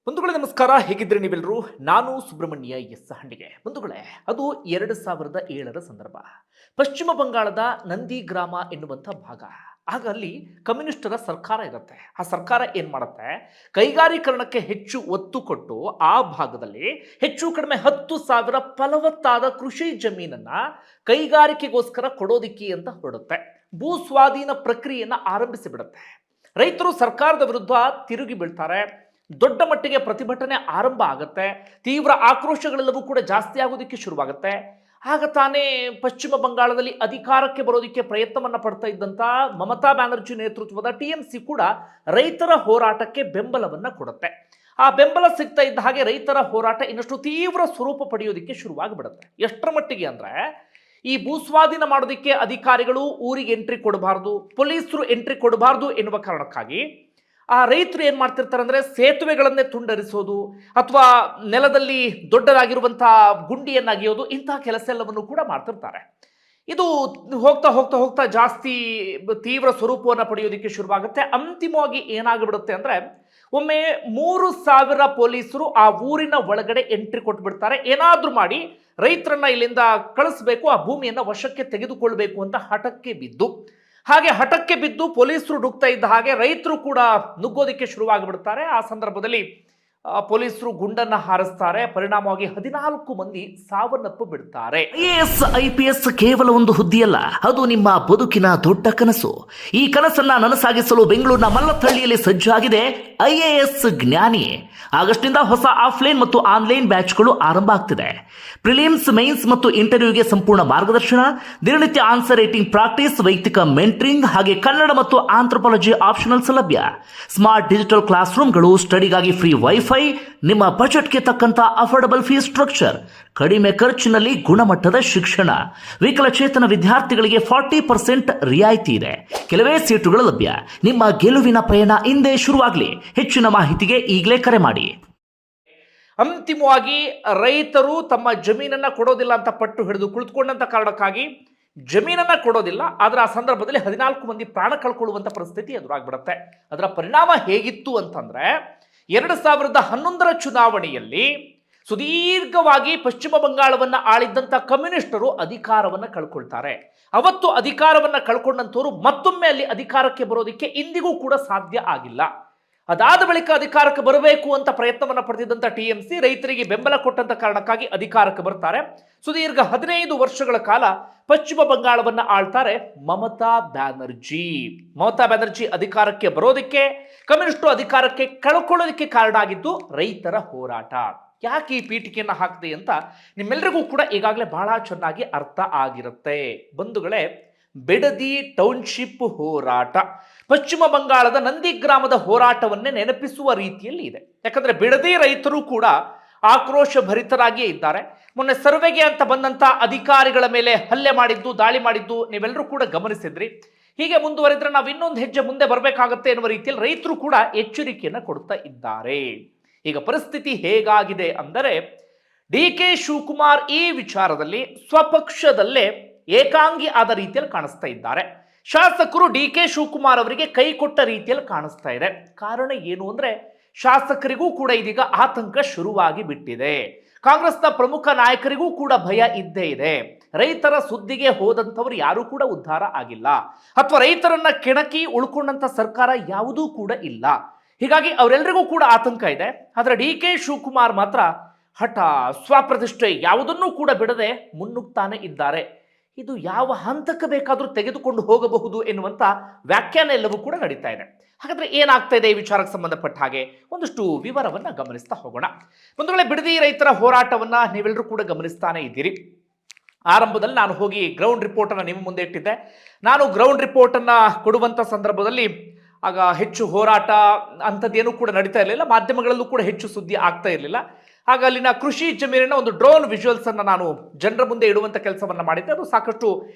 ಬಂಧುಗಳೇ ನಮಸ್ಕಾರ, ಹೇಗಿದ್ರೆ ನೀವೆಲ್ಲರೂ. ನಾನು ಸುಬ್ರಹ್ಮಣ್ಯ ಎಸ್ ಹಂಡಿಗೆ. ಬಂಧುಗಳೇ, ಅದು 2007ರ ಸಂದರ್ಭ. ಪಶ್ಚಿಮ ಬಂಗಾಳದ ನಂದಿ ಗ್ರಾಮ ಎನ್ನುವಂಥ ಭಾಗ. ಆಗ ಅಲ್ಲಿ ಕಮ್ಯುನಿಸ್ಟರ ಸರ್ಕಾರ ಇರುತ್ತೆ. ಆ ಸರ್ಕಾರ ಏನ್ ಮಾಡುತ್ತೆ, ಕೈಗಾರೀಕರಣಕ್ಕೆ ಹೆಚ್ಚು ಒತ್ತು ಕೊಟ್ಟು ಆ ಭಾಗದಲ್ಲಿ ಹೆಚ್ಚು ಕಡಿಮೆ 10,000 ಫಲವತ್ತಾದ ಕೃಷಿ ಜಮೀನನ್ನ ಕೈಗಾರಿಕೆಗೋಸ್ಕರ ಕೊಡೋದಿಕ್ಕೆ ಅಂತ ಹೊರಡುತ್ತೆ. ಭೂ ಸ್ವಾಧೀನ ಪ್ರಕ್ರಿಯೆಯನ್ನ ಆರಂಭಿಸಿ ಬಿಡುತ್ತೆ. ರೈತರು ಸರ್ಕಾರದ ವಿರುದ್ಧ ತಿರುಗಿ ಬೀಳ್ತಾರೆ. ದೊಡ್ಡ ಮಟ್ಟಿಗೆ ಪ್ರತಿಭಟನೆ ಆರಂಭ ಆಗುತ್ತೆ. ತೀವ್ರ ಆಕ್ರೋಶಗಳೆಲ್ಲವೂ ಕೂಡ ಜಾಸ್ತಿ ಆಗೋದಕ್ಕೆ ಶುರುವಾಗುತ್ತೆ. ಆಗ ತಾನೇ ಪಶ್ಚಿಮ ಬಂಗಾಳದಲ್ಲಿ ಅಧಿಕಾರಕ್ಕೆ ಬರೋದಕ್ಕೆ ಪ್ರಯತ್ನವನ್ನ ಪಡ್ತಾ ಇದ್ದಂತ ಮಮತಾ ಬ್ಯಾನರ್ಜಿ ನೇತೃತ್ವದ ಟಿಎಂಸಿ ಕೂಡ ರೈತರ ಹೋರಾಟಕ್ಕೆ ಬೆಂಬಲವನ್ನ ಕೊಡುತ್ತೆ. ಆ ಬೆಂಬಲ ಸಿಗ್ತಾ ಇದ್ದ ಹಾಗೆ ರೈತರ ಹೋರಾಟ ಇನ್ನಷ್ಟು ತೀವ್ರ ಸ್ವರೂಪ ಪಡೆಯೋದಕ್ಕೆ ಶುರುವಾಗಿಬಿಡುತ್ತೆ. ಎಷ್ಟರ ಮಟ್ಟಿಗೆ ಅಂದ್ರೆ, ಈ ಭೂಸ್ವಾಧೀನ ಮಾಡೋದಕ್ಕೆ ಅಧಿಕಾರಿಗಳು ಊರಿಗೆ ಎಂಟ್ರಿ ಕೊಡಬಾರ್ದು, ಪೊಲೀಸರು ಎಂಟ್ರಿ ಕೊಡಬಾರ್ದು ಎನ್ನುವ ಕಾರಣಕ್ಕಾಗಿ ಆ ರೈತರು ಏನ್ ಮಾಡ್ತಿರ್ತಾರೆ ಅಂದ್ರೆ, ಸೇತುವೆಗಳನ್ನೇ ತುಂಡರಿಸೋದು ಅಥವಾ ನೆಲದಲ್ಲಿ ದೊಡ್ಡದಾಗಿರುವಂತಹ ಗುಂಡಿಯನ್ನ ಅಗೆಯೋದು, ಇಂತಹ ಕೆಲಸ ಎಲ್ಲವನ್ನು ಕೂಡ ಮಾಡ್ತಿರ್ತಾರೆ. ಇದು ಹೋಗ್ತಾ ಹೋಗ್ತಾ ಹೋಗ್ತಾ ಜಾಸ್ತಿ ತೀವ್ರ ಸ್ವರೂಪವನ್ನು ಪಡೆಯೋದಕ್ಕೆ ಶುರುವಾಗುತ್ತೆ. ಅಂತಿಮವಾಗಿ ಏನಾಗ್ಬಿಡುತ್ತೆ ಅಂದ್ರೆ, ಒಮ್ಮೆ 3,000 ಪೊಲೀಸರು ಆ ಊರಿನ ಒಳಗಡೆ ಎಂಟ್ರಿ ಕೊಟ್ಬಿಡ್ತಾರೆ. ಏನಾದ್ರೂ ಮಾಡಿ ರೈತರನ್ನ ಇಲ್ಲಿಂದ ಕಳಿಸ್ಬೇಕು, ಆ ಭೂಮಿಯನ್ನ ವಶಕ್ಕೆ ತೆಗೆದುಕೊಳ್ಬೇಕು ಅಂತ ಹಠಕ್ಕೆ ಬಿದ್ದು, ಹಾಗೆ ಹಠಕ್ಕೆ ಬಿದ್ದು ಪೊಲೀಸರು ನುಗ್ತಾ ಇದ್ದ ಹಾಗೆ ರೈತರು ಕೂಡ ನುಗ್ಗೋದಿಕ್ಕೆ ಶುರುವಾಗಿಬಿಡ್ತಾರೆ. ಆ ಸಂದರ್ಭದಲ್ಲಿ ಪೊಲೀಸರು ಗುಂಡನ್ನ ಹಾರಿಸ್ತಾರೆ. ಪರಿಣಾಮವಾಗಿ 14 ಮಂದಿ ಸಾವನ್ನಪ್ಪು ಬಿಡ್ತಾರೆ. IAS IPS ಕೇವಲ ಒಂದು ಹುದ್ದೆಯಲ್ಲ, ಅದು ನಿಮ್ಮ ಬದುಕಿನ ದೊಡ್ಡ ಕನಸು. ಈ ಕನಸನ್ನ ನನಸಾಗಿಸಲು ಬೆಂಗಳೂರಿನ ಮಲ್ಲತ್ತಹಳ್ಳಿಯಲ್ಲಿ ಸಜ್ಜಾಗಿದೆ IAS ಜ್ಞಾನಿ. ಆಗಸ್ಟ್ನಿಂದ ಹೊಸ ಆಫ್ಲೈನ್ ಮತ್ತು ಆನ್ಲೈನ್ ಬ್ಯಾಚ್ಗಳು ಆರಂಭ ಆಗ್ತಿದೆ. ಪ್ರಿಲಿಮ್ಸ್, ಮೈನ್ಸ್ ಮತ್ತು ಇಂಟರ್ವ್ಯೂಗೆ ಸಂಪೂರ್ಣ ಮಾರ್ಗದರ್ಶನ, ದಿನನಿತ್ಯ ಆನ್ಸರ್ ರೈಟಿಂಗ್ ಪ್ರಾಕ್ಟೀಸ್, ವೈಯಕ್ತಿಕ ಮೆಂಟರಿಂಗ್, ಹಾಗೆ ಕನ್ನಡ ಮತ್ತು ಆಂಥ್ರೋಪಾಲಜಿ ಆಪ್ಷನಲ್ಸ್ ಲಭ್ಯ. ಸ್ಮಾರ್ಟ್ ಡಿಜಿಟಲ್ ಕ್ಲಾಸ್ ರೂಮ್ಗಳು, ಸ್ಟಡಿಗಾಗಿ ಫ್ರೀ ವೈಫೈ, ನಿಮ್ಮ ಬಜೆಟ್ಗೆ ತಕ್ಕಂತ ಅಫೋರ್ಡಬಲ್ ಫೀಸ್ ಸ್ಟ್ರಕ್ಚರ್, ಕಡಿಮೆ ಖರ್ಚಿನಲ್ಲಿ ಗುಣಮಟ್ಟದ ಶಿಕ್ಷಣ. ವಿಕಲಚೇತನ ವಿದ್ಯಾರ್ಥಿಗಳಿಗೆ 40% ರಿಯಾಯಿತಿ ಇದೆ. ಕೆಲವೇ ಸೀಟುಗಳು ಲಭ್ಯ. ನಿಮ್ಮ ಗೆಲುವಿನ ಪಯಣ ಇಂದೇ ಶುರುವಾಗಲಿ. ಹೆಚ್ಚಿನ ಮಾಹಿತಿಗೆ ಈಗಲೇ ಕರೆ ಮಾಡಿ. ಅಂತಿಮವಾಗಿ ರೈತರು ತಮ್ಮ ಜಮೀನನ್ನ ಕೊಡೋದಿಲ್ಲ ಅಂತ ಪಟ್ಟು ಹಿಡಿದು ಕುಳಿತುಕೊಂಡಂತ ಕಾರಣಕ್ಕಾಗಿ ಜಮೀನನ್ನ ಕೊಡೋದಿಲ್ಲ. ಆದ್ರೆ ಆ ಸಂದರ್ಭದಲ್ಲಿ 14 ಮಂದಿ ಪ್ರಾಣ ಕಳ್ಕೊಳ್ಳುವಂತ ಪರಿಸ್ಥಿತಿ ಎದುರಾಗ್ಬಿಡುತ್ತೆ. ಅದರ ಪರಿಣಾಮ ಹೇಗಿತ್ತು ಅಂತಂದ್ರೆ, 2011ರ ಚುನಾವಣೆಯಲ್ಲಿ ಸುದೀರ್ಘವಾಗಿ ಪಶ್ಚಿಮ ಬಂಗಾಳವನ್ನ ಆಳಿದ್ದಂತ ಕಮ್ಯುನಿಸ್ಟರು ಅಧಿಕಾರವನ್ನ ಕಳ್ಕೊಳ್ತಾರೆ. ಅವತ್ತು ಅಧಿಕಾರವನ್ನ ಕಳ್ಕೊಂಡಂತವರು ಮತ್ತೊಮ್ಮೆ ಅಲ್ಲಿ ಅಧಿಕಾರಕ್ಕೆ ಬರೋದಕ್ಕೆ ಇಂದಿಗೂ ಕೂಡ ಸಾಧ್ಯ ಆಗಿಲ್ಲ. ಅದಾದ ಬಳಿಕ ಅಧಿಕಾರಕ್ಕೆ ಬರಬೇಕು ಅಂತ ಪ್ರಯತ್ನವನ್ನ ಪಡೆದಿದ್ದಂತ ಟಿಎಂಸಿ ರೈತರಿಗೆ ಬೆಂಬಲ ಕೊಟ್ಟಂತ ಕಾರಣಕ್ಕಾಗಿ ಅಧಿಕಾರಕ್ಕೆ ಬರ್ತಾರೆ. ಸುದೀರ್ಘ 15 ವರ್ಷಗಳ ಕಾಲ ಪಶ್ಚಿಮ ಬಂಗಾಳವನ್ನ ಆಳ್ತಾರೆ ಮಮತಾ ಬ್ಯಾನರ್ಜಿ. ಮಮತಾ ಬ್ಯಾನರ್ಜಿ ಅಧಿಕಾರಕ್ಕೆ ಬರೋದಕ್ಕೆ, ಕಮ್ಯುನಿಸ್ಟರು ಅಧಿಕಾರಕ್ಕೆ ಕಳ್ಕೊಳ್ಳೋದಕ್ಕೆ ಕಾರಣ ಆಗಿದ್ದು ರೈತರ ಹೋರಾಟ. ಯಾಕೆ ಈ ಪೀಠಿಕೆಯನ್ನ ಹಾಕಿದೆ ಅಂತ ನಿಮ್ಮೆಲ್ಲರಿಗೂ ಕೂಡ ಈಗಾಗಲೇ ಬಹಳ ಚೆನ್ನಾಗಿ ಅರ್ಥ ಆಗಿರುತ್ತೆ. ಬಂಧುಗಳೇ, ಬಿಡದಿ ಟೌನ್ಶಿಪ್ ಹೋರಾಟ ಪಶ್ಚಿಮ ಬಂಗಾಳದ ನಂದಿ ಗ್ರಾಮದ ಹೋರಾಟವನ್ನೇ ನೆನಪಿಸುವ ರೀತಿಯಲ್ಲಿ ಇದೆ. ಯಾಕಂದ್ರೆ ಬಿಡದಿ ರೈತರು ಕೂಡ ಆಕ್ರೋಶ ಭರಿತರಾಗಿಯೇ ಇದ್ದಾರೆ. ಮೊನ್ನೆ ಸರ್ವೆಗೆ ಅಂತ ಬಂದಂತ ಅಧಿಕಾರಿಗಳ ಮೇಲೆ ಹಲ್ಲೆ ಮಾಡಿದ್ದು, ದಾಳಿ ಮಾಡಿದ್ದು ನೀವೆಲ್ಲರೂ ಕೂಡ ಗಮನಿಸಿದ್ರಿ. ಹೀಗೆ ಮುಂದುವರೆದ್ರೆ ನಾವು ಇನ್ನೊಂದು ಹೆಜ್ಜೆ ಮುಂದೆ ಬರಬೇಕಾಗತ್ತೆ ಎನ್ನುವ ರೀತಿಯಲ್ಲಿ ರೈತರು ಕೂಡ ಎಚ್ಚರಿಕೆಯನ್ನು ಕೊಡ್ತಾ ಇದ್ದಾರೆ. ಈಗ ಪರಿಸ್ಥಿತಿ ಹೇಗಾಗಿದೆ ಅಂದರೆ, DK ಶಿವಕುಮಾರ್ ಈ ವಿಚಾರದಲ್ಲಿ ಸ್ವಪಕ್ಷದಲ್ಲೇ ಏಕಾಂಗಿ ಆದ ರೀತಿಯಲ್ಲಿ ಕಾಣಿಸ್ತಾ ಇದ್ದಾರೆ. ಶಾಸಕರು DK ಶಿವಕುಮಾರ್ ಅವರಿಗೆ ಕೈ ಕೊಟ್ಟ ರೀತಿಯಲ್ಲಿ ಕಾಣಿಸ್ತಾ ಇದೆ. ಕಾರಣ ಏನು ಅಂದ್ರೆ, ಶಾಸಕರಿಗೂ ಕೂಡ ಇದೀಗ ಆತಂಕ ಶುರುವಾಗಿ ಬಿಟ್ಟಿದೆ. ಕಾಂಗ್ರೆಸ್ನ ಪ್ರಮುಖ ನಾಯಕರಿಗೂ ಕೂಡ ಭಯ ಇದ್ದೇ ಇದೆ. ರೈತರ ಸುದ್ದಿಗೆ ಹೋದಂಥವ್ರು ಯಾರೂ ಕೂಡ ಉದ್ಧಾರ ಆಗಿಲ್ಲ, ಅಥವಾ ರೈತರನ್ನ ಕೆಣಕಿ ಉಳ್ಕೊಂಡಂತ ಸರ್ಕಾರ ಯಾವುದೂ ಕೂಡ ಇಲ್ಲ. ಹೀಗಾಗಿ ಅವರೆಲ್ಲರಿಗೂ ಕೂಡ ಆತಂಕ ಇದೆ. ಆದ್ರೆ DK ಶಿವಕುಮಾರ್ ಮಾತ್ರ ಹಠ, ಸ್ವಪ್ರತಿಷ್ಠೆ ಯಾವುದನ್ನೂ ಕೂಡ ಬಿಡದೆ ಮುನ್ನುಗ್ತಾನೆ ಇದ್ದಾರೆ. ಇದು ಯಾವ ಹಂತಕ್ಕೆ ಬೇಕಾದರೂ ತೆಗೆದುಕೊಂಡು ಹೋಗಬಹುದು ಎನ್ನುವಂತ ವ್ಯಾಖ್ಯಾನ ಎಲ್ಲವೂ ಕೂಡ ನಡೀತಾ ಇದೆ. ಹಾಗಾದ್ರೆ ಏನಾಗ್ತಾ ಇದೆ ಈ ವಿಚಾರಕ್ಕೆ ಸಂಬಂಧಪಟ್ಟ ಹಾಗೆ ಒಂದಷ್ಟು ವಿವರವನ್ನ ಗಮನಿಸ್ತಾ ಹೋಗೋಣ. ಒಂದು ವೇಳೆ ಬಿಡದಿ ರೈತರ ಹೋರಾಟವನ್ನ ನೀವೆಲ್ಲರೂ ಕೂಡ ಗಮನಿಸ್ತಾನೆ ಇದ್ದೀರಿ. ಆರಂಭದಲ್ಲಿ ನಾನು ಹೋಗಿ ಗ್ರೌಂಡ್ ರಿಪೋರ್ಟ್ ಅನ್ನ ನಿಮ್ಮ ಮುಂದೆ ಇಟ್ಟಿದ್ದೆ. ನಾನು ಗ್ರೌಂಡ್ ರಿಪೋರ್ಟ್ ಅನ್ನ ಕೊಡುವಂತ ಸಂದರ್ಭದಲ್ಲಿ ಆಗ ಹೆಚ್ಚು ಹೋರಾಟ ಅಂಥದ್ದೇನೂ ಕೂಡ ನಡೀತಾ ಇರಲಿಲ್ಲ. ಮಾಧ್ಯಮಗಳಲ್ಲೂ ಕೂಡ ಹೆಚ್ಚು ಸುದ್ದಿ ಆಗ್ತಾ ಇರಲಿಲ್ಲ. ಆಗ ಅಲ್ಲಿನ ಕೃಷಿ ಜಮೀನಿನ ಒಂದು ಡ್ರೋನ್ ವಿಜುವಲ್ಸ್ ಅನ್ನ ನಾನು ಜನರ ಮುಂದೆ ಇಡುವಂತ ಕೆಲಸವನ್ನ ಮಾಡಿದ್ದೆ. ಅದು ಸಾಕಷ್ಟು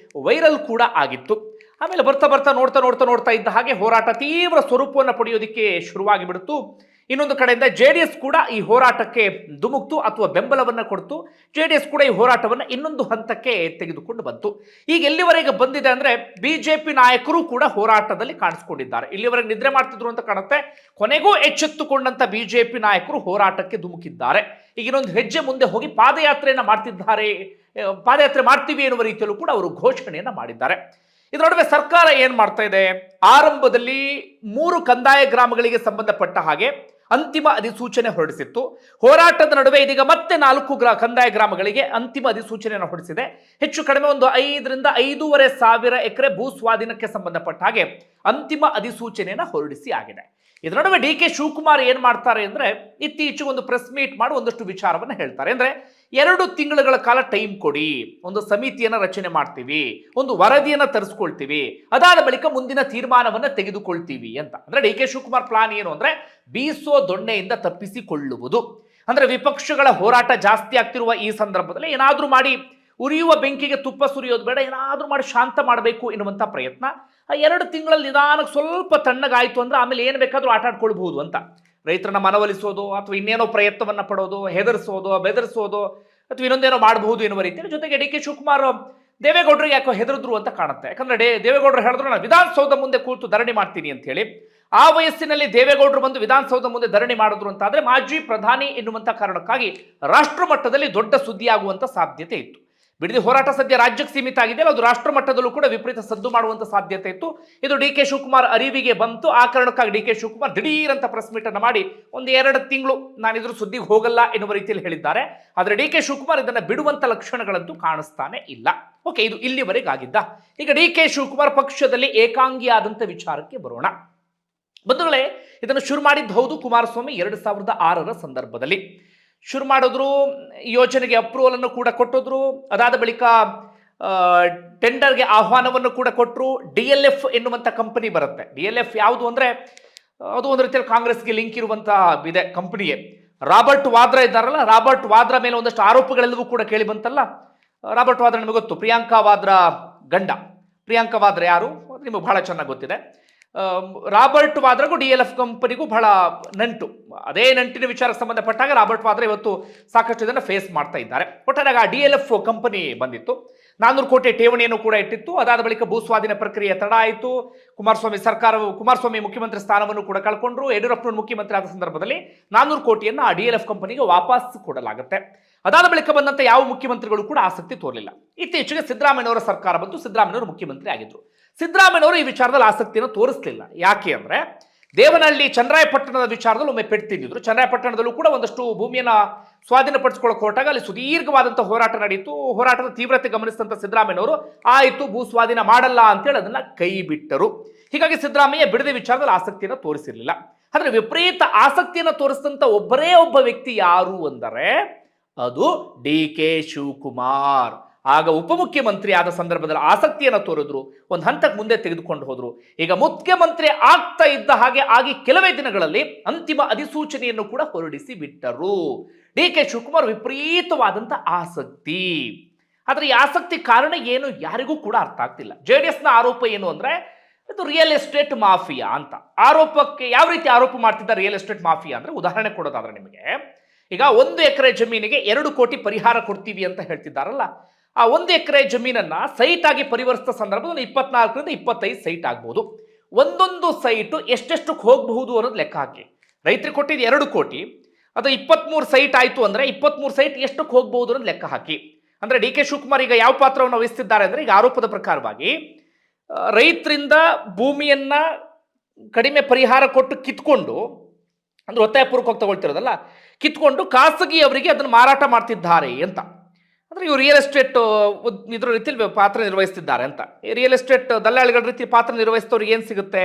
ವೈರಲ್ ಕೂಡ ಆಗಿತ್ತು. ಆಮೇಲೆ ಬರ್ತಾ ಬರ್ತಾ ನೋಡ್ತಾ ಇದ್ದ ಹಾಗೆ ಹೋರಾಟ ತೀವ್ರ ಸ್ವರೂಪವನ್ನು ಪಡೆಯೋದಕ್ಕೆ ಶುರುವಾಗಿ ಬಿಡ್ತು. ಇನ್ನೊಂದು ಕಡೆಯಿಂದ ಜೆಡಿಎಸ್ ಕೂಡ ಈ ಹೋರಾಟಕ್ಕೆ ಧುಮುಕ್ತು ಅಥವಾ ಬೆಂಬಲವನ್ನು ಕೊಡ್ತು. ಜೆಡಿಎಸ್ ಕೂಡ ಈ ಹೋರಾಟವನ್ನು ಇನ್ನೊಂದು ಹಂತಕ್ಕೆ ತೆಗೆದುಕೊಂಡು ಬಂತು. ಈಗ ಎಲ್ಲಿವರೆಗೆ ಬಂದಿದೆ ಅಂದ್ರೆ ಬಿಜೆಪಿ ನಾಯಕರು ಕೂಡ ಹೋರಾಟದಲ್ಲಿ ಕಾಣಿಸ್ಕೊಂಡಿದ್ದಾರೆ. ಇಲ್ಲಿವರೆಗೆ ನಿದ್ರೆ ಮಾಡ್ತಿದ್ರು ಅಂತ ಕಾಣುತ್ತೆ. ಕೊನೆಗೂ ಎಚ್ಚೆತ್ತುಕೊಂಡಂತ ಬಿಜೆಪಿ ನಾಯಕರು ಹೋರಾಟಕ್ಕೆ ಧುಮುಕಿದ್ದಾರೆ. ಈಗ ಇನ್ನೊಂದು ಹೆಜ್ಜೆ ಮುಂದೆ ಹೋಗಿ ಪಾದಯಾತ್ರೆಯನ್ನ ಮಾಡ್ತಿದ್ದಾರೆ. ಪಾದಯಾತ್ರೆ ಮಾಡ್ತೀವಿ ಎನ್ನುವ ರೀತಿಯಲ್ಲೂ ಕೂಡ ಅವರು ಘೋಷಣೆಯನ್ನ ಮಾಡಿದ್ದಾರೆ. ಇದರ ನಡುವೆ ಸರ್ಕಾರ ಏನ್ ಮಾಡ್ತಾ ಇದೆ? ಆರಂಭದಲ್ಲಿ 3 ಕಂದಾಯ ಗ್ರಾಮಗಳಿಗೆ ಸಂಬಂಧಪಟ್ಟ ಹಾಗೆ ಅಂತಿಮ ಅಧಿಸೂಚನೆ ಹೊರಡಿಸಿತ್ತು. ಹೋರಾಟದ ನಡುವೆ ಇದೀಗ ಮತ್ತೆ 4 ಕಂದಾಯ ಗ್ರಾಮಗಳಿಗೆ ಅಂತಿಮ ಅಧಿಸೂಚನೆಯನ್ನು ಹೊರಡಿಸಿದೆ. ಹೆಚ್ಚು ಕಡಿಮೆ ಒಂದು 5 ರಿಂದ 5.5 ಸಾವಿರ ಎಕರೆ ಭೂ ಸ್ವಾಧೀನಕ್ಕೆ ಸಂಬಂಧಪಟ್ಟ ಹಾಗೆ ಅಂತಿಮ ಅಧಿಸೂಚನೆಯನ್ನು ಹೊರಡಿಸಿ ಆಗಿದೆ. ಇದರ ನಡುವೆ ಡಿ ಕೆ ಶಿವಕುಮಾರ್ ಏನ್ ಮಾಡ್ತಾರೆ ಅಂದ್ರೆ ಇತ್ತೀಚೆಗೆ ಒಂದು ಪ್ರೆಸ್ ಮೀಟ್ ಮಾಡಿ ಒಂದಷ್ಟು ವಿಚಾರವನ್ನು ಹೇಳ್ತಾರೆ. ಅಂದ್ರೆ 2 ತಿಂಗಳುಗಳ ಕಾಲ ಟೈಮ್ ಕೊಡಿ, ಒಂದು ಸಮಿತಿಯನ್ನ ರಚನೆ ಮಾಡ್ತೀವಿ, ಒಂದು ವರದಿಯನ್ನ ತರಿಸ್ಕೊಳ್ತೀವಿ, ಅದಾದ ಬಳಿಕ ಮುಂದಿನ ತೀರ್ಮಾನವನ್ನ ತೆಗೆದುಕೊಳ್ತೀವಿ ಅಂತ. ಅಂದ್ರೆ ಡಿ ಕೆ ಶಿವಕುಮಾರ್ ಪ್ಲಾನ್ ಏನು ಅಂದ್ರೆ ಬೀಸೋ ದೊಣ್ಣೆಯಿಂದ ತಪ್ಪಿಸಿಕೊಳ್ಳುವುದು. ಅಂದ್ರೆ ವಿಪಕ್ಷಗಳ ಹೋರಾಟ ಜಾಸ್ತಿ ಆಗ್ತಿರುವ ಈ ಸಂದರ್ಭದಲ್ಲಿ ಏನಾದ್ರೂ ಮಾಡಿ ಉರಿಯುವ ಬೆಂಕಿಗೆ ತುಪ್ಪ ಸುರಿಯೋದು ಬೇಡ, ಏನಾದ್ರೂ ಮಾಡಿ ಶಾಂತ ಮಾಡಬೇಕು ಎನ್ನುವಂತ ಪ್ರಯತ್ನ. ಆ 2 ತಿಂಗಳಲ್ಲಿ ನಿಧಾನಕ್ಕೆ ಸ್ವಲ್ಪ ತಣ್ಣಗಾಯ್ತು ಅಂದ್ರೆ ಆಮೇಲೆ ಏನು ಬೇಕಾದ್ರೂ ಆಟ ಆಡ್ಕೊಳ್ಬಹುದು ಅಂತ. ರೈತರನ್ನ ಮನವೊಲಿಸೋದು ಅಥವಾ ಇನ್ನೇನೋ ಪ್ರಯತ್ನವನ್ನ ಪಡೋದು, ಹೆದರಿಸೋದು, ಬೆದರಿಸೋದು ಅಥವಾ ಇನ್ನೊಂದೇನೋ ಮಾಡಬಹುದು ಎನ್ನುವ ರೀತಿಯಲ್ಲಿ. ಜೊತೆಗೆ ಡಿ ಕೆ ಶಿವಕುಮಾರ್ ದೇವೇಗೌಡರಿಗೆ ಯಾಕೋ ಹೆದರಿದ್ರು ಅಂತ ಕಾಣುತ್ತೆ. ಯಾಕಂದ್ರೆ ದೇವೇಗೌಡರು ಹೇಳಿದ್ರು ನಾನು ವಿಧಾನಸೌಧ ಮುಂದೆ ಕೂತು ಧರಣಿ ಮಾಡ್ತೀನಿ ಅಂತ ಹೇಳಿ. ಆ ವಯಸ್ಸಿನಲ್ಲಿ ದೇವೇಗೌಡರು ಬಂದು ವಿಧಾನಸೌಧ ಮುಂದೆ ಧರಣಿ ಮಾಡಿದ್ರು ಅಂತ ಆದ್ರೆ ಮಾಜಿ ಪ್ರಧಾನಿ ಎನ್ನುವಂತ ಕಾರಣಕ್ಕಾಗಿ ರಾಷ್ಟ್ರ ಮಟ್ಟದಲ್ಲಿ ದೊಡ್ಡ ಸುದ್ದಿಯಾಗುವಂತ ಸಾಧ್ಯತೆ ಇತ್ತು. ಬಿಡದಿ ಹೋರಾಟ ಸದ್ಯ ರಾಜ್ಯಕ್ಕೆ ಸೀಮಿತ ಆಗಿದೆ, ಅದು ರಾಷ್ಟ್ರ ಮಟ್ಟದಲ್ಲೂ ಕೂಡ ವಿಪರೀತ ಸದ್ದು ಮಾಡುವಂತ ಸಾಧ್ಯತೆ ಇತ್ತು. ಇದು ಡಿ ಕೆ ಶಿವಕುಮಾರ್ ಅರಿವಿಗೆ ಬಂತು. ಆ ಕಾರಣಕ್ಕಾಗಿ ಡಿ ಕೆ ಶಿವಕುಮಾರ್ ದಿಢೀರ್ ಅಂತ ಪ್ರೆಸ್ ಮೀಟ್ ಅನ್ನು ಮಾಡಿ ಒಂದು 2 ತಿಂಗಳು ನಾನು ಇದ್ರ ಸುದ್ದಿಗೆ ಹೋಗಲ್ಲ ಎನ್ನುವ ರೀತಿಯಲ್ಲಿ ಹೇಳಿದ್ದಾರೆ. ಆದ್ರೆ ಡಿ ಕೆ ಶಿವಕುಮಾರ್ ಇದನ್ನ ಬಿಡುವಂತ ಲಕ್ಷಣಗಳಂತೂ ಕಾಣಿಸ್ತಾನೆ ಇಲ್ಲ. ಓಕೆ, ಇದು ಇಲ್ಲಿವರೆಗೆ ಆಗಿದ್ದ. ಈಗ ಡಿ ಕೆ ಶಿವಕುಮಾರ್ ಪಕ್ಷದಲ್ಲಿ ಏಕಾಂಗಿಯಾದಂತ ವಿಚಾರಕ್ಕೆ ಬರೋಣ. ಬಂಧುಗಳೇ, ಇದನ್ನು ಶುರು ಮಾಡಿದ್ದು ಹೌದು ಕುಮಾರಸ್ವಾಮಿ 2006ರ ಸಂದರ್ಭದಲ್ಲಿ ಶುರು ಮಾಡಿದ್ರು. ಯೋಜನೆಗೆ ಅಪ್ರೂವಲ್ ಅನ್ನು ಕೂಡ ಕೊಟ್ಟಿದ್ರು. ಅದಾದ ಬಳಿಕ ಟೆಂಡರ್ಗೆ ಆಹ್ವಾನವನ್ನು ಕೂಡ ಕೊಟ್ಟರು. DLF ಎನ್ನುವಂಥ ಕಂಪನಿ ಬರುತ್ತೆ. DLF ಯಾವುದು ಅಂದ್ರೆ ಅದು ಒಂದು ರೀತಿಯಲ್ಲಿ ಕಾಂಗ್ರೆಸ್ಗೆ ಲಿಂಕ್ ಇರುವಂತ ಇದೆ ಕಂಪನಿಗೆ. ರಾಬರ್ಟ್ ವಾದ್ರಾ ಇದ್ದಾರಲ್ಲ, ರಾಬರ್ಟ್ ವಾದ್ರಾ ಮೇಲೆ ಒಂದಷ್ಟು ಆರೋಪಗಳೆಲ್ಲವೂ ಕೂಡ ಕೇಳಿ ಬಂತಲ್ಲ. ರಾಬರ್ಟ್ ವಾದ್ರಾ ನಿಮಗೆ ಗೊತ್ತು, ಪ್ರಿಯಾಂಕಾ ವಾದ್ರಾ ಗಂಡ. ಪ್ರಿಯಾಂಕಾ ವಾದ್ರಾ ಯಾರು ನಿಮಗೆ ಬಹಳ ಚೆನ್ನಾಗಿ ಗೊತ್ತಿದೆ. ರಾಬರ್ಟ್ ವಾದ್ರಾಗೂ DLF ಕಂಪನಿಗೂ ಬಹಳ ನಂಟು. ಅದೇ ನಂಟಿನ ವಿಚಾರಕ್ಕೆ ಸಂಬಂಧಪಟ್ಟಾಗ ರಾಬರ್ಟ್ ವಾದ್ರಾ ಇವತ್ತು ಸಾಕಷ್ಟು ಇದನ್ನು ಫೇಸ್ ಮಾಡ್ತಾ ಇದ್ದಾರೆ. ಒಟ್ಟಾರೆ ಆ DLF ಕಂಪನಿ ಬಂದಿತ್ತು. 400 ಕೋಟಿ ಠೇವಣಿಯನ್ನು ಕೂಡ ಇಟ್ಟಿತ್ತು. ಅದಾದ ಬಳಿಕ ಭೂಸ್ವಾಧೀನ ಪ್ರಕ್ರಿಯೆ ತಡ ಆಯಿತು. ಕುಮಾರಸ್ವಾಮಿ ಮುಖ್ಯಮಂತ್ರಿ ಸ್ಥಾನವನ್ನು ಕೂಡ ಕಳ್ಕೊಂಡ್ರು. ಯಡಿಯೂರಪ್ಪನವರು ಮುಖ್ಯಮಂತ್ರಿ ಆದ ಸಂದರ್ಭದಲ್ಲಿ 400 ಕೋಟಿಯನ್ನು ಆ DLF ಕಂಪನಿಗೆ ವಾಪಸ್ ಕೊಡಲಾಗುತ್ತೆ. ಅದಾದ ಬಳಿಕ ಬಂದಂತ ಯಾವ ಮುಖ್ಯಮಂತ್ರಿಗಳು ಕೂಡ ಆಸಕ್ತಿ ತೋರಲಿಲ್ಲ. ಇತ್ತೀಚೆಗೆ ಸಿದ್ದರಾಮಯ್ಯನವರ ಸರ್ಕಾರ ಬಂತು. ಸಿದ್ದರಾಮಯ್ಯನವರು ಮುಖ್ಯಮಂತ್ರಿ ಆಗಿದ್ರು. ಸಿದ್ದರಾಮಯ್ಯನವರು ಈ ವಿಚಾರದಲ್ಲಿ ಆಸಕ್ತಿಯನ್ನು ತೋರಿಸಲಿಲ್ಲ. ಯಾಕೆ ಅಂದ್ರೆ ದೇವನಹಳ್ಳಿ ಚನ್ನರಾಯಪಟ್ಟಣದ ವಿಚಾರದಲ್ಲಿ ಒಮ್ಮೆ ಪೆಟ್ಟು ತಿಂದಿದ್ರು. ಚನ್ನರಾಯಪಟ್ಟಣದಲ್ಲೂ ಕೂಡ ಒಂದಷ್ಟು ಭೂಮಿಯನ್ನ ಸ್ವಾಧೀನಪಡಿಸಿಕೊಳ್ಳಕ್ಕೆ ಹೊರಟಾಗ ಅಲ್ಲಿ ಸುದೀರ್ಘವಾದಂತಹ ಹೋರಾಟ ನಡೆಯಿತು. ಹೋರಾಟದ ತೀವ್ರತೆ ಗಮನಿಸಿದಂತ ಸಿದ್ದರಾಮಯ್ಯನವರು ಆಯಿತು ಭೂ ಸ್ವಾಧೀನ ಮಾಡಲ್ಲ ಅಂತೇಳಿ ಅದನ್ನ ಕೈ ಬಿಟ್ಟರು. ಹೀಗಾಗಿ ಸಿದ್ದರಾಮಯ್ಯ ಬಿಡದಿ ವಿಚಾರದಲ್ಲಿ ಆಸಕ್ತಿಯನ್ನು ತೋರಿಸಿರಲಿಲ್ಲ. ಆದ್ರೆ ವಿಪರೀತ ಆಸಕ್ತಿಯನ್ನು ತೋರಿಸಿದಂತ ಒಬ್ಬರೇ ಒಬ್ಬ ವ್ಯಕ್ತಿ ಯಾರು ಅಂದರೆ ಅದು ಡಿ ಕೆ ಶಿವಕುಮಾರ್. ಆಗ ಉಪಮುಖ್ಯಮಂತ್ರಿ ಆದ ಸಂದರ್ಭದಲ್ಲಿ ಆಸಕ್ತಿಯನ್ನು ತೋರಿದ್ರು, ಒಂದು ಹಂತಕ್ಕೆ ಮುಂದೆ ತೆಗೆದುಕೊಂಡು ಹೋದ್ರು. ಈಗ ಮುಖ್ಯಮಂತ್ರಿ ಆಗ್ತಾ ಇದ್ದ ಹಾಗೆ ಆಗಿ ಕೆಲವೇ ದಿನಗಳಲ್ಲಿ ಅಂತಿಮ ಅಧಿಸೂಚನೆಯನ್ನು ಕೂಡ ಹೊರಡಿಸಿ ಬಿಟ್ಟರು. ಡಿ ಕೆ ಶಿವಕುಮಾರ್ ವಿಪರೀತವಾದಂತ ಆಸಕ್ತಿ. ಆದ್ರೆ ಈ ಆಸಕ್ತಿ ಕಾರಣ ಏನು ಯಾರಿಗೂ ಕೂಡ ಅರ್ಥ ಆಗ್ತಿಲ್ಲ. JDS ನ ಆರೋಪ ಏನು ಅಂದ್ರೆ ಇದು ರಿಯಲ್ ಎಸ್ಟೇಟ್ ಮಾಫಿಯಾ ಅಂತ. ಆರೋಪಕ್ಕೆ ಯಾವ ರೀತಿ ಆರೋಪ ಮಾಡ್ತಿದ್ದ ರಿಯಲ್ ಎಸ್ಟೇಟ್ ಮಾಫಿಯಾ ಅಂದ್ರೆ ಉದಾಹರಣೆ ಕೊಡೋದಾದ್ರೆ ನಿಮಗೆ ಈಗ 1 ಎಕರೆ ಜಮೀನಿಗೆ 2 ಕೋಟಿ ಪರಿಹಾರ ಕೊಡ್ತೀವಿ ಅಂತ ಹೇಳ್ತಿದ್ದಾರಲ್ಲ. ಆ 1 ಎಕರೆ ಜಮೀನನ್ನ ಸೈಟ್ ಆಗಿ ಪರಿವರ್ತಿಸಿದ ಸಂದರ್ಭದಲ್ಲಿ 24 ರಿಂದ 25 ಸೈಟ್ ಆಗ್ಬಹುದು. ಒಂದೊಂದು ಸೈಟ್ ಎಷ್ಟೆಷ್ಟಕ್ಕೆ ಹೋಗಬಹುದು ಅನ್ನೋದು ಲೆಕ್ಕ ಹಾಕಿ. ರೈತರಿಗೆ ಕೊಟ್ಟಿದ್ದು 2 ಕೋಟಿ, ಅದು 23 ಸೈಟ್ ಆಯ್ತು ಅಂದ್ರೆ 23 ಸೈಟ್ ಎಷ್ಟಕ್ಕೆ ಹೋಗಬಹುದು ಅನ್ನೋದು ಲೆಕ್ಕ ಹಾಕಿ. ಅಂದ್ರೆ ಡಿ ಕೆ ಶಿವಕುಮಾರ್ ಈಗ ಯಾವ ಪಾತ್ರವನ್ನು ವಹಿಸ್ತಿದ್ದಾರೆ ಅಂದ್ರೆ ಈಗ ಆರೋಪದ ಪ್ರಕಾರವಾಗಿ ರೈತರಿಂದ ಭೂಮಿಯನ್ನ ಕಡಿಮೆ ಪರಿಹಾರ ಕೊಟ್ಟು ಕಿತ್ಕೊಂಡು, ಅಂದ್ರೆ ಒತ್ತಾಯಪೂರ್ವಕವಾಗಿ ತಗೊಳ್ತಿರೋದಲ್ಲ, ಕಿತ್ಕೊಂಡು ಖಾಸಗಿಯವರಿಗೆ ಅದನ್ನು ಮಾರಾಟ ಮಾಡ್ತಿದ್ದಾರೆ ಅಂತ. ಅಂದ್ರೆ ಇವರು ರಿಯಲ್ ಎಸ್ಟೇಟ್ ಇದ್ರ ರೀತಿಯಲ್ಲಿ ಪಾತ್ರ ನಿರ್ವಹಿಸ್ತಿದ್ದಾರೆ ಅಂತ. ರಿಯಲ್ ಎಸ್ಟೇಟ್ ದಲ್ಲಾಳಿಗಳ ರೀತಿ ಪಾತ್ರ ನಿರ್ವಹಿಸಿದವ್ರಿಗೆ ಏನು ಸಿಗುತ್ತೆ,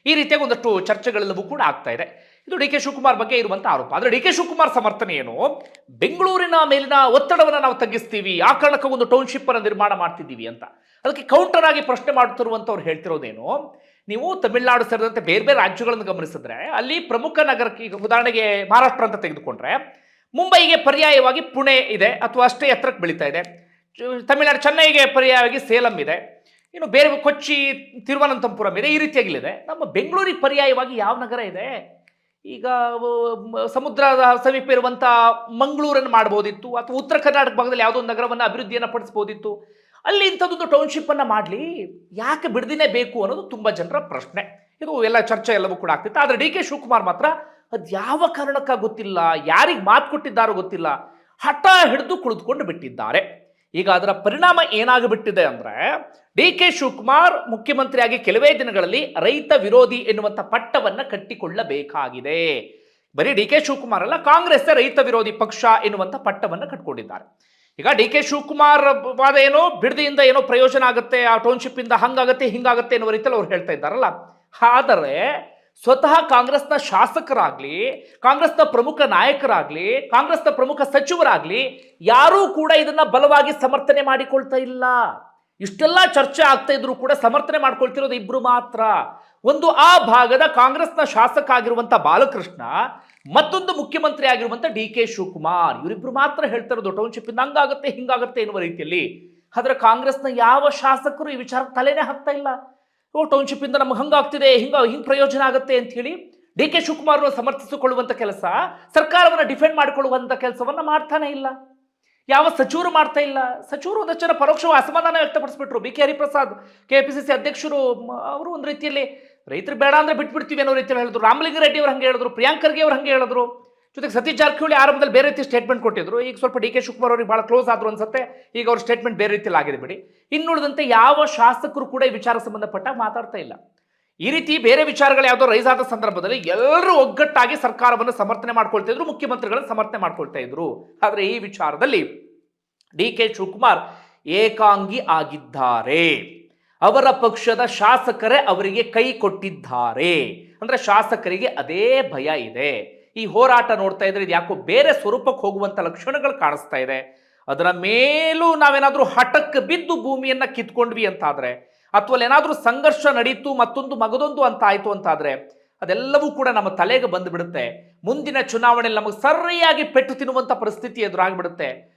ಈ ರೀತಿಯಾಗಿ ಒಂದಷ್ಟು ಚರ್ಚೆಗಳೆಲ್ಲವೂ ಕೂಡ ಆಗ್ತಾ ಇದೆ. ಇದು ಡಿ ಕೆ ಶಿವಕುಮಾರ್ ಬಗ್ಗೆ ಇರುವಂತ ಆರೋಪ. ಆದ್ರೆ ಡಿ ಕೆ ಶಿವಕುಮಾರ್ ಸಮರ್ಥನೆ ಏನು, ಬೆಂಗಳೂರಿನ ಮೇಲಿನ ಒತ್ತಡವನ್ನು ನಾವು ತಗ್ಗಿಸ್ತೀವಿ, ಆ ಕಾರಣಕ್ಕೆ ಒಂದು ಟೌನ್ಶಿಪ್ ಅನ್ನು ನಿರ್ಮಾಣ ಮಾಡ್ತಿದ್ದೀವಿ ಅಂತ. ಅದಕ್ಕೆ ಕೌಂಟರ್ ಆಗಿ ಪ್ರಶ್ನೆ ಮಾಡ್ತಿರುವಂತವ್ರು ಹೇಳ್ತಿರೋದೇನು, ನೀವು ತಮಿಳುನಾಡು ಸೇರಿದಂತೆ ಬೇರೆ ಬೇರೆ ರಾಜ್ಯಗಳನ್ನು ಗಮನಿಸಿದ್ರೆ ಅಲ್ಲಿ ಪ್ರಮುಖ ನಗರಕ್ಕೆ, ಈಗ ಉದಾಹರಣೆಗೆ ಮಹಾರಾಷ್ಟ್ರ ಅಂತ ತೆಗೆದುಕೊಂಡ್ರೆ ಮುಂಬೈಗೆ ಪರ್ಯಾಯವಾಗಿ ಪುಣೆ ಇದೆ ಅಥವಾ ಅಷ್ಟೇ ಎತ್ತರಕ್ಕೆ ಬೆಳೀತಾ ಇದೆ. ತಮಿಳುನಾಡು ಚೆನ್ನೈಗೆ ಪರ್ಯಾಯವಾಗಿ ಸೇಲಂ ಇದೆ. ಇನ್ನು ಬೇರೆ ಕೊಚ್ಚಿ ತಿರುವನಂತಪುರಂ ಇದೆ. ಈ ರೀತಿಯಾಗಿಲ್ಲಿದೆ. ನಮ್ಮ ಬೆಂಗಳೂರಿಗೆ ಪರ್ಯಾಯವಾಗಿ ಯಾವ ನಗರ ಇದೆ? ಈಗ ಸಮುದ್ರದ ಸಮೀಪ ಇರುವಂಥ ಮಂಗಳೂರನ್ನು ಮಾಡ್ಬೋದಿತ್ತು, ಅಥವಾ ಉತ್ತರ ಕರ್ನಾಟಕ ಭಾಗದಲ್ಲಿ ಯಾವುದೋ ಒಂದು ನಗರವನ್ನು ಅಭಿವೃದ್ಧಿಯನ್ನು ಪಡಿಸ್ಬೋದಿತ್ತು. ಅಲ್ಲಿ ಇಂಥದ್ದೊಂದು ಟೌನ್ಶಿಪ್ಪನ್ನು ಮಾಡಲಿ, ಯಾಕೆ ಬಿಡದಿನೇ ಬೇಕು ಅನ್ನೋದು ತುಂಬ ಜನರ ಪ್ರಶ್ನೆ. ಇದು ಎಲ್ಲ ಚರ್ಚೆ ಎಲ್ಲವೂ ಕೂಡ ಆಗ್ತಿತ್ತು. ಆದರೆ ಡಿ ಕೆ ಶಿವಕುಮಾರ್ ಮಾತ್ರ ಅದು ಯಾವ ಕಾರಣಕ್ಕ ಗೊತ್ತಿಲ್ಲ, ಯಾರಿಗೆ ಮಾತು ಕೊಟ್ಟಿದ್ದಾರೋ ಗೊತ್ತಿಲ್ಲ, ಹಠ ಹಿಡಿದು ಕುಳಿತುಕೊಂಡು ಬಿಟ್ಟಿದ್ದಾರೆ. ಈಗ ಅದರ ಪರಿಣಾಮ ಏನಾಗಿಬಿಟ್ಟಿದೆ ಅಂದರೆ, ಡಿ ಕೆ ಶಿವಕುಮಾರ್ ಮುಖ್ಯಮಂತ್ರಿಯಾಗಿ ಕೆಲವೇ ದಿನಗಳಲ್ಲಿ ರೈತ ವಿರೋಧಿ ಎನ್ನುವಂಥ ಪಟ್ಟವನ್ನು ಕಟ್ಟಿಕೊಳ್ಳಬೇಕಾಗಿದೆ. ಬರೀ ಡಿ ಕೆ ಶಿವಕುಮಾರ್ ಅಲ್ಲ, ಕಾಂಗ್ರೆಸ್ ರೈತ ವಿರೋಧಿ ಪಕ್ಷ ಎನ್ನುವಂಥ ಪಟ್ಟವನ್ನು ಕಟ್ಟಿಕೊಂಡಿದ್ದಾರೆ. ಈಗ ಡಿ ಕೆ ಶಿವಕುಮಾರ್ ವಾದ ಏನೋ ಬಿಡದಿಯಿಂದ ಏನೋ ಪ್ರಯೋಜನ ಆಗುತ್ತೆ, ಆ ಟೌನ್ಶಿಪ್ ಇಂದ ಹಂಗಾಗತ್ತೆ ಹಿಂಗಾಗತ್ತೆ ಎನ್ನುವ ರೀತಿಯಲ್ಲಿ ಅವ್ರು ಹೇಳ್ತಾ ಇದ್ದಾರಲ್ಲ. ಆದರೆ ಸ್ವತಃ ಕಾಂಗ್ರೆಸ್ನ ಶಾಸಕರಾಗ್ಲಿ, ಕಾಂಗ್ರೆಸ್ನ ಪ್ರಮುಖ ನಾಯಕರಾಗ್ಲಿ, ಕಾಂಗ್ರೆಸ್ನ ಪ್ರಮುಖ ಸಚಿವರಾಗ್ಲಿ ಯಾರೂ ಕೂಡ ಇದನ್ನ ಬಲವಾಗಿ ಸಮರ್ಥನೆ ಮಾಡಿಕೊಳ್ತಾ ಇಲ್ಲ. ಇಷ್ಟೆಲ್ಲ ಚರ್ಚೆ ಆಗ್ತಾ ಇದ್ರು ಕೂಡ ಸಮರ್ಥನೆ ಮಾಡ್ಕೊಳ್ತಿರೋದು ಇಬ್ರು ಮಾತ್ರ. ಒಂದು ಆ ಭಾಗದ ಕಾಂಗ್ರೆಸ್ನ ಶಾಸಕ ಆಗಿರುವಂತ ಬಾಲಕೃಷ್ಣ, ಮತ್ತೊಂದು ಮುಖ್ಯಮಂತ್ರಿ ಆಗಿರುವಂತ ಡಿ ಕೆ ಶಿವಕುಮಾರ್. ಇವರಿಬ್ರು ಮಾತ್ರ ಹೇಳ್ತಾ ಇರೋದು ಟೌನ್ಶಿಪ್ ಇಂದ ಹಂಗಾಗತ್ತೆ ಹಿಂಗಾಗತ್ತೆ ಎನ್ನುವ ರೀತಿಯಲ್ಲಿ. ಆದ್ರೆ ಕಾಂಗ್ರೆಸ್ನ ಯಾವ ಶಾಸಕರು ಈ ವಿಚಾರ ತಲೆನೇ ಹಾಕ್ತಾ ಇಲ್ಲ. ಟೌನ್ಶಿಪ್ ಇಂದ ನಮ್ಗೆ ಹಂಗಾಗ್ತಿದೆ, ಹಿಂಗ್ ಪ್ರಯೋಜನ ಆಗುತ್ತೆ ಅಂತ ಹೇಳಿ ಡಿ ಕೆ ಶಿವಕುಮಾರ್ ಸಮರ್ಥಿಸಿಕೊಳ್ಳುವಂತ ಕೆಲಸ, ಸರ್ಕಾರವನ್ನು ಡಿಫೆಂಡ್ ಮಾಡಿಕೊಳ್ಳುವಂತ ಕೆಲಸವನ್ನ ಮಾಡ್ತಾನೆ ಇಲ್ಲ. ಯಾವ ಸಚಿವರು ಮಾಡ್ತಾ ಇಲ್ಲ. ಸಚಿವರು ಒಂದಷ್ಟು ಜನ ಪರೋಕ್ಷವಾಗಿ ಅಸಮಾಧಾನ ವ್ಯಕ್ತಪಡಿಸ್ಬಿಟ್ರು. ಬಿ ಕೆ ಹರಿಪ್ರಸಾದ್ ಕೆಪಿಸಿಸಿ ಅಧ್ಯಕ್ಷರು, ಅವರು ಒಂದು ರೀತಿಯಲ್ಲಿ ರೈತರು ಬೇಡ ಅಂದ್ರೆ ಬಿಟ್ಬಿಡ್ತೀವಿ ಅನ್ನೋ ರೀತಿಯಲ್ಲಿ ಹೇಳಿದ್ರು. ರಾಮಲಿಂಗಾರೆಡ್ಡಿ ಅವರು ಹಂಗೆ ಹೇಳಿದ್ರು, ಪ್ರಿಯಾಂಕ್ ಖರ್ಗೆ ಅವರು ಹಂಗೆ ಹೇಳಿದ್ರು. ಜೊತೆಗೆ ಸತೀಶ್ ಜಾರಕಿಹೊಳಿ ಆರಂಭದಲ್ಲಿ ಬೇರೆ ರೀತಿ ಸ್ಟೇಟ್ಮೆಂಟ್ ಕೊಟ್ಟಿದ್ರು. ಈಗ ಸ್ವಲ್ಪ ಡಿ ಕೆ ಶಿವಕುಮಾರ್ ಅವರಿಗೆ ಬಹಳ ಕ್ಲೋಸ್ ಆದ್ರು ಅನ್ಸುತ್ತೆ. ಈಗ ಅವ್ರ ಸ್ಟೇಟ್ಮೆಂಟ್ ಬೇರೆ ರೀತಿಯಲ್ಲಿ ಆಗಿದೆ ಬಿಡಿ. ಇನ್ನುಳಿದಂತೆ ಯಾವ ಶಾಸಕರು ಕೂಡ ಈ ವಿಚಾರ ಸಂಬಂಧಪಟ್ಟಾಗ ಮಾತಾಡ್ತಾ ಇಲ್ಲ. ಈ ರೀತಿ ಬೇರೆ ವಿಚಾರಗಳು ಯಾವುದೋ ರೈಸ್ ಆದ ಸಂದರ್ಭದಲ್ಲಿ ಎಲ್ಲರೂ ಒಗ್ಗಟ್ಟಾಗಿ ಸರ್ಕಾರವನ್ನು ಸಮರ್ಥನೆ ಮಾಡ್ಕೊಳ್ತಾ ಇದ್ರು, ಮುಖ್ಯಮಂತ್ರಿಗಳನ್ನು ಸಮರ್ಥನೆ ಮಾಡ್ಕೊಳ್ತಾ ಇದ್ರು. ಆದರೆ ಈ ವಿಚಾರದಲ್ಲಿ ಡಿ ಕೆ ಶಿವಕುಮಾರ್ ಏಕಾಂಗಿ ಆಗಿದ್ದಾರೆ. ಅವರ ಪಕ್ಷದ ಶಾಸಕರೇ ಅವರಿಗೆ ಕೈ ಕೊಟ್ಟಿದ್ದಾರೆ. ಅಂದ್ರೆ ಶಾಸಕರಿಗೆ ಅದೇ ಭಯ ಇದೆ. ಈ ಹೋರಾಟ ನೋಡ್ತಾ ಇದ್ರೆ ಇದು ಯಾಕೋ ಬೇರೆ ಸ್ವರೂಪಕ್ಕೆ ಹೋಗುವಂತ ಲಕ್ಷಣಗಳು ಕಾಣಿಸ್ತಾ ಇದೆ. ಅದರ ಮೇಲೂ ನಾವೇನಾದ್ರೂ ಹಠಕ್ಕೆ ಬಿದ್ದು ಭೂಮಿಯನ್ನ ಕಿತ್ಕೊಂಡ್ವಿ ಅಂತಾದ್ರೆ, ಅಥವಾ ಏನಾದ್ರೂ ಸಂಘರ್ಷ ನಡೀತು ಮತ್ತೊಂದು ಮಗದೊಂದು ಅಂತ ಆಯ್ತು ಅಂತಾದ್ರೆ, ಅದೆಲ್ಲವೂ ಕೂಡ ನಮ್ಮ ತಲೆಗೆ ಬಂದು ಬಿಡುತ್ತೆ. ಮುಂದಿನ ಚುನಾವಣೆಯಲ್ಲಿ ನಮಗೆ ಸರಿಯಾಗಿ ಪೆಟ್ಟು ತಿನ್ನುವಂತ ಪರಿಸ್ಥಿತಿ ಎದುರಾಗ್ಬಿಡುತ್ತೆ.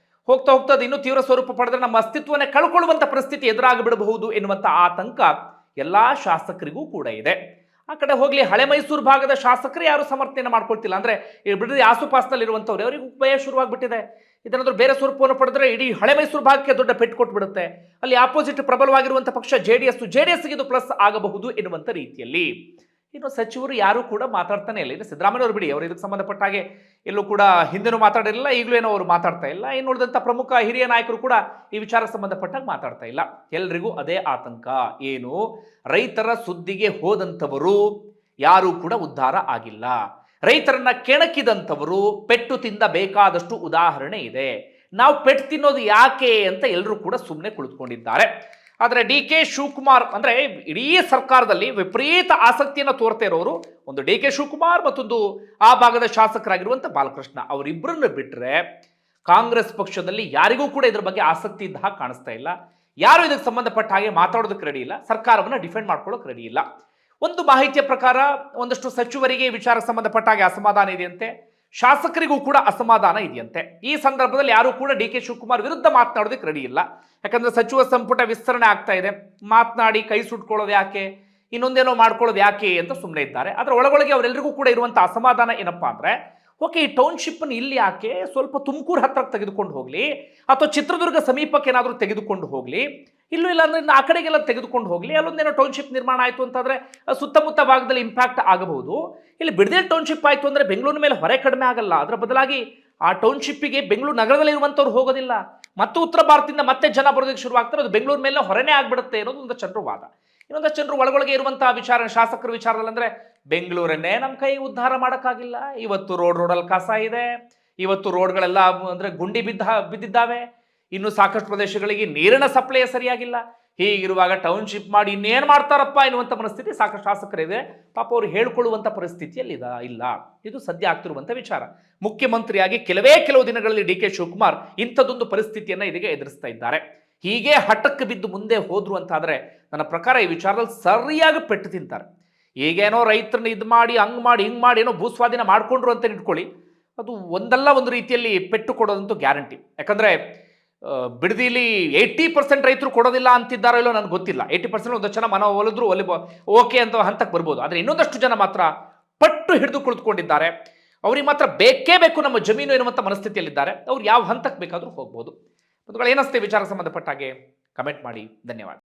ಹೋಗ್ತಾ ಹೋಗ್ತಾ ಅದು ಇನ್ನೂ ತೀವ್ರ ಸ್ವರೂಪ ಪಡೆದ್ರೆ ನಮ್ಮ ಅಸ್ತಿತ್ವನೇ ಕಳ್ಕೊಳ್ಳುವಂತ ಪರಿಸ್ಥಿತಿ ಎದುರಾಗಿಬಿಡಬಹುದು ಎನ್ನುವಂತ ಆತಂಕ ಎಲ್ಲಾ ಶಾಸಕರಿಗೂ ಕೂಡ ಇದೆ. ಆ ಕಡೆ ಹೋಗ್ಲಿ, ಹಳೆ ಮೈಸೂರು ಭಾಗದ ಶಾಸಕರು ಯಾರು ಸಮರ್ಥನೆ ಮಾಡ್ಕೊಳ್ತಿಲ್ಲ. ಅಂದ್ರೆ ಬಿಡದಿ ಆಸುಪಾಸಿನಲ್ಲಿ ಇರುವಂತವ್ರು ಅವರಿಗೂ ಭಯ ಶುರುವಾಗ್ಬಿಟ್ಟಿದೆ. ಇದನ್ನಾದ್ರೂ ಬೇರೆ ಸ್ವರೂಪವನ್ನು ಪಡೆದ್ರೆ ಇಡೀ ಹಳೆ ಮೈಸೂರು ಭಾಗಕ್ಕೆ ದೊಡ್ಡ ಪೆಟ್ಟು ಕೊಟ್ಬಿಡುತ್ತೆ. ಅಲ್ಲಿ ಆಪೋಸಿಟ್ ಪ್ರಬಲವಾಗಿರುವಂತಹ ಪಕ್ಷ ಜೆಡಿಎಸ್ಗೆ ಇದು ಪ್ಲಸ್ ಆಗಬಹುದು ಎನ್ನುವಂತ ರೀತಿಯಲ್ಲಿ. ಇನ್ನು ಸಚಿವರು ಯಾರು ಕೂಡ ಮಾತಾಡ್ತಾನೆ ಇಲ್ಲ. ಇದು ಸಿದ್ದರಾಮಯ್ಯ ಅವರು ಬಿಡಿ, ಅವರು ಇದಕ್ಕೆ ಸಂಬಂಧಪಟ್ಟ ಹಾಗೆ ಎಲ್ಲೂ ಕೂಡ ಹಿಂದೆನೂ ಮಾತಾಡಿರಲಿಲ್ಲ, ಈಗಲೂ ಏನೋ ಅವರು ಮಾತಾಡ್ತಾ ಇಲ್ಲ. ಇನ್ನು ಉಳಿದಂಥ ಪ್ರಮುಖ ಹಿರಿಯ ನಾಯಕರು ಕೂಡ ಈ ವಿಚಾರಕ್ಕೆ ಸಂಬಂಧಪಟ್ಟಾಗ ಮಾತಾಡ್ತಾ ಇಲ್ಲ. ಎಲ್ರಿಗೂ ಅದೇ ಆತಂಕ. ಏನು, ರೈತರ ಸುದ್ದಿಗೆ ಹೋದಂಥವರು ಯಾರೂ ಕೂಡ ಉದ್ಧಾರ ಆಗಿಲ್ಲ. ರೈತರನ್ನ ಕೆಣಕಿದಂಥವರು ಪೆಟ್ಟು ತಿಂದ ಬೇಕಾದಷ್ಟು ಉದಾಹರಣೆ ಇದೆ. ನಾವು ಪೆಟ್ಟು ತಿನ್ನೋದು ಯಾಕೆ ಅಂತ ಎಲ್ಲರೂ ಕೂಡ ಸುಮ್ಮನೆ ಕುಳಿತುಕೊಂಡಿದ್ದಾರೆ. ಆದರೆ ಡಿ ಕೆ ಶಿವಕುಮಾರ್ ಅಂದ್ರೆ ಇಡೀ ಸರ್ಕಾರದಲ್ಲಿ ವಿಪರೀತ ಆಸಕ್ತಿಯನ್ನು ತೋರ್ತಾ ಇರೋರು ಒಂದು ಡಿ ಕೆ ಶಿವಕುಮಾರ್, ಮತ್ತೊಂದು ಆ ಭಾಗದ ಶಾಸಕರಾಗಿರುವಂಥ ಬಾಲಕೃಷ್ಣ. ಅವರಿಬ್ಬರನ್ನು ಬಿಟ್ಟರೆ ಕಾಂಗ್ರೆಸ್ ಪಕ್ಷದಲ್ಲಿ ಯಾರಿಗೂ ಕೂಡ ಇದ್ರ ಬಗ್ಗೆ ಆಸಕ್ತಿ ಇದ್ದ ಹಾಗೆ ಕಾಣಿಸ್ತಾ ಇಲ್ಲ. ಯಾರು ಇದಕ್ಕೆ ಸಂಬಂಧಪಟ್ಟ ಹಾಗೆ ಮಾತಾಡೋದಕ್ಕೆ ರೆಡಿ ಇಲ್ಲ, ಸರ್ಕಾರವನ್ನು ಡಿಫೆಂಡ್ ಮಾಡ್ಕೊಳ್ಳೋಕೆ ರೆಡಿ ಇಲ್ಲ. ಒಂದು ಮಾಹಿತಿಯ ಪ್ರಕಾರ ಒಂದಷ್ಟು ಸಚಿವರಿಗೆ ವಿಚಾರಕ್ಕೆ ಸಂಬಂಧಪಟ್ಟ ಹಾಗೆ ಅಸಮಾಧಾನ ಇದೆಯಂತೆ, ಶಾಸಕರಿಗೂ ಕೂಡ ಅಸಮಾಧಾನ ಇದೆಯಂತೆ. ಈ ಸಂದರ್ಭದಲ್ಲಿ ಯಾರು ಕೂಡ ಡಿ ಕೆ ಶಿವಕುಮಾರ್ ವಿರುದ್ಧ ಮಾತನಾಡೋದಕ್ಕೆ ರೆಡಿ ಇಲ್ಲ. ಯಾಕಂದ್ರೆ ಸಚಿವ ಸಂಪುಟ ವಿಸ್ತರಣೆ ಆಗ್ತಾ ಇದೆ, ಮಾತನಾಡಿ ಕೈ ಸುಟ್ಕೊಳ್ಳೋದು ಯಾಕೆ, ಇನ್ನೊಂದೇನೋ ಮಾಡ್ಕೊಳ್ಳೋದು ಯಾಕೆ ಅಂತ ಸುಮ್ಮನೆ ಇದ್ದಾರೆ. ಅದರ ಒಳಗೊಳಗೆ ಅವರೆಲ್ಲರಿಗೂ ಕೂಡ ಇರುವಂಥ ಅಸಮಾಧಾನ ಏನಪ್ಪಾ ಅಂದ್ರೆ, ಓಕೆ ಈ ಟೌನ್ಶಿಪ್ ಇಲ್ಲಿ ಯಾಕೆ ಸ್ವಲ್ಪ ತುಮಕೂರು ಹತ್ರಕ್ಕೆ ತೆಗೆದುಕೊಂಡು ಹೋಗ್ಲಿ, ಅಥವಾ ಚಿತ್ರದುರ್ಗ ಸಮೀಪಕ್ಕೆ ಏನಾದರೂ ತೆಗೆದುಕೊಂಡು ಹೋಗ್ಲಿ, ಇಲ್ಲೂ ಇಲ್ಲ ಅಂದ್ರೆ ಆ ಕಡೆಗೆಲ್ಲ ತೆಗೆದುಕೊಂಡು ಹೋಗ್ಲಿ, ಅಲ್ಲೊಂದೇನೋ ಟೌನ್ಶಿಪ್ ನಿರ್ಮಾಣ ಆಯಿತು ಅಂತಂದ್ರೆ ಸುತ್ತಮುತ್ತ ಭಾಗದಲ್ಲಿ ಇಂಪ್ಯಾಕ್ಟ್ ಆಗಬಹುದು. ಇಲ್ಲಿ ಬಿಡದೆ ಟೌನ್ಶಿಪ್ ಆಯಿತು ಅಂದ್ರೆ ಬೆಂಗಳೂರಿನ ಮೇಲೆ ಹೊರೆ ಕಡಿಮೆ ಆಗಲ್ಲ, ಅದರ ಬದಲಾಗಿ ಆ ಟೌನ್ಶಿಪ್ಪಿಗೆ ಬೆಂಗಳೂರು ನಗರದಲ್ಲಿ ಇರುವಂಥವ್ರು ಹೋಗೋದಿಲ್ಲ, ಮತ್ತು ಉತ್ತರ ಭಾರತದಿಂದ ಮತ್ತೆ ಜನ ಬರೋದಕ್ಕೆ ಶುರುವಾಗ್ತಾರೆ, ಅದು ಬೆಂಗಳೂರು ಮೇಲೆ ಹೊರೆನೇ ಆಗ್ಬಿಡುತ್ತೆ ಅನ್ನೋದು ಒಂದು ಜನರ ವಾದ. ಇನ್ನೊಂದಷ್ಟು ಜನರು ಒಳಗೊಳಗೆ ಇರುವಂತಹ ವಿಚಾರ, ಶಾಸಕರ ವಿಚಾರದಲ್ಲಿ ಅಂದ್ರೆ ಬೆಂಗಳೂರನ್ನೇ ನಮ್ಮ ಕೈ ಉದ್ಧಾರ ಮಾಡೋಕ್ಕಾಗಿಲ್ಲ, ಇವತ್ತು ರೋಡಲ್ಲಿ ಕಸ ಇದೆ, ಇವತ್ತು ರೋಡ್ಗಳೆಲ್ಲ ಅಂದ್ರೆ ಗುಂಡಿ ಬಿದ್ದಿದ್ದಾವೆ, ಇನ್ನು ಸಾಕಷ್ಟು ಪ್ರದೇಶಗಳಿಗೆ ನೀರಿನ ಸಪ್ಲೈ ಸರಿಯಾಗಿಲ್ಲ. ಹೀಗಿರುವಾಗ ಟೌನ್ಶಿಪ್ ಮಾಡಿ ಇನ್ನೇನು ಮಾಡ್ತಾರಪ್ಪ ಎನ್ನುವಂಥ ಮನಸ್ಥಿತಿ ಸಾಕಷ್ಟು ಶಾಸಕರಿದೆ. ಪಾಪ ಅವರು ಹೇಳ್ಕೊಳ್ಳುವಂಥ ಪರಿಸ್ಥಿತಿಯಲ್ಲಿ ಇಲ್ಲ. ಇದು ಸದ್ಯ ಆಗ್ತಿರುವಂಥ ವಿಚಾರ. ಮುಖ್ಯಮಂತ್ರಿಯಾಗಿ ಕೆಲವು ದಿನಗಳಲ್ಲಿ ಡಿ ಕೆ ಶಿವಕುಮಾರ್ ಇಂಥದ್ದೊಂದು ಪರಿಸ್ಥಿತಿಯನ್ನು ಇದೀಗ ಎದುರಿಸ್ತಾ ಇದ್ದಾರೆ. ಹೀಗೆ ಹಠಕ್ಕೆ ಬಿದ್ದು ಮುಂದೆ ಹೋದ್ರು ಅಂತಾದ್ರೆ ನನ್ನ ಪ್ರಕಾರ ಈ ವಿಚಾರದಲ್ಲಿ ಸರಿಯಾಗಿ ಪೆಟ್ಟು ತಿಂತಾರೆ. ಈಗೇನೋ ರೈತರನ್ನ ಇದು ಮಾಡಿ ಹಂಗ್ ಮಾಡಿ ಹಿಂಗ್ ಮಾಡಿ ಏನೋ ಭೂಸ್ವಾಧೀನ ಮಾಡ್ಕೊಂಡ್ರು ಅಂತ ಇಟ್ಕೊಳ್ಳಿ, ಅದು ಒಂದಲ್ಲ ಒಂದು ರೀತಿಯಲ್ಲಿ ಪೆಟ್ಟು ಕೊಡೋದಂತೂ ಗ್ಯಾರಂಟಿ. ಯಾಕಂದ್ರೆ ಬಿಡದಿಲಿ 80% ರೈತರು ಕೊಡೋದಿಲ್ಲ ಅಂತಿದ್ದಾರೋ ಇಲ್ಲೋ ನನಗೆ ಗೊತ್ತಿಲ್ಲ. 80% ಒಂದು ಜನ ಮನ ಒಲಿದ್ರು ಓಕೆ ಅಂತ ಹಂತಕ್ಕೆ ಬರ್ಬೋದು. ಆದರೆ ಇನ್ನೊಂದಷ್ಟು ಜನ ಮಾತ್ರ ಪಟ್ಟು ಹಿಡಿದು ಕುಳಿತುಕೊಂಡಿದ್ದಾರೆ. ಅವ್ರಿಗೆ ಮಾತ್ರ ಬೇಕೇ ಬೇಕು ನಮ್ಮ ಜಮೀನು ಎನ್ನುವಂಥ ಮನಸ್ಥಿತಿಯಲ್ಲಿದ್ದಾರೆ. ಅವ್ರು ಯಾವ ಹಂತಕ್ಕೆ ಬೇಕಾದರೂ ಹೋಗ್ಬೋದು. ಬಂಧುಗಳೇ, ಏನಿಸುತ್ತೆ ವಿಚಾರಕ್ಕೆ ಸಂಬಂಧಪಟ್ಟ ಹಾಗೆ ಕಮೆಂಟ್ ಮಾಡಿ. ಧನ್ಯವಾದ.